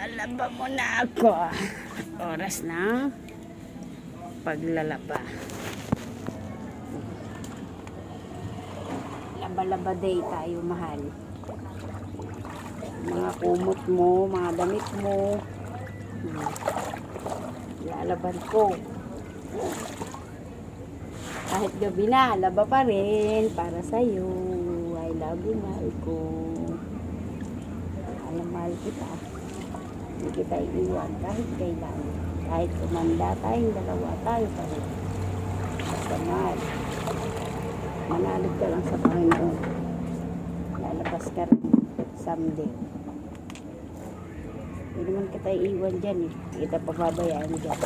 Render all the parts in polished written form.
Lalaba mo na ako. Oras ng paglalaba. Laba-laba day tayo, mahal. Mga kumot mo, mga damit mo. Lalaban ko. Kahit gabi na, laba pa rin para sa'yo. I love you, mahal ko. Alam, mahal kita. Hindi kita iiwan kahit kailan. Kahit tumanda tayong dalawa, tayo pa rin. Basta mahal. Manalog ka lang sa Panginoon. Lalabas ka rin someday. Hindi naman kita iiwan dyan eh. Hindi kita pababayaan dyan.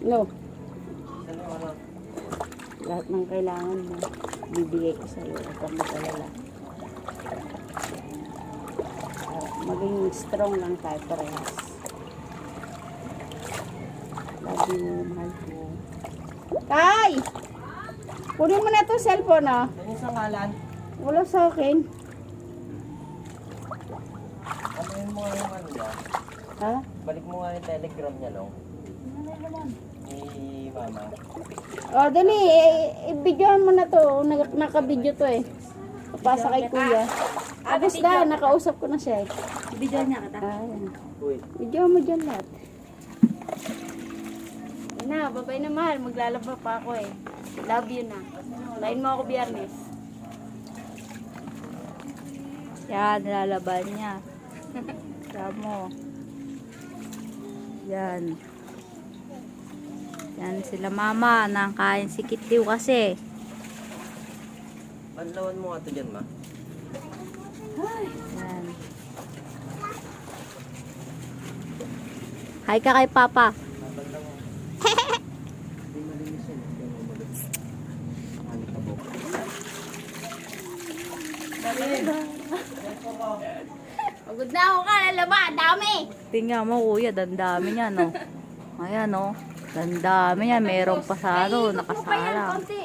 No. Lahat ng kailangan mo, bibigay ko sa iyo. Huwag kang mag-alala. Maging strong lang tayo parehas. Love you, mahal ko. Tay! Kunin mo na itong cellphone, ah. Ano sa ngalan? Wala sa akin. Ano mo nga yung ano niya? Ha? Balik mo nga yung telegram niya, no? Ni mama. O, dali. I-videohan mo na to. Naka-video to eh. Papasa kay kuya. Tapos na, nakausap ko na siya eh. Bidyan niya kita. Ayan. Uy. Video mo dyan lahat. Yan na, babay na mahal. Maglalaba pa ako eh. Love you na. Lain mo ako biyernes. Yan, nilalaban niya. Sabi mo. Yan. Yan sila mama. Nangkain si Kitliw kasi. Panlawan mo nga ito dyan, ma. Yan. Hi ka kay Papa. Pagod na ako ka, lalaba, dami. Tingnan mo kuya, dandami niya no. Ayan no. Dandami niya, meron pa sa ano, nakasala. Konti.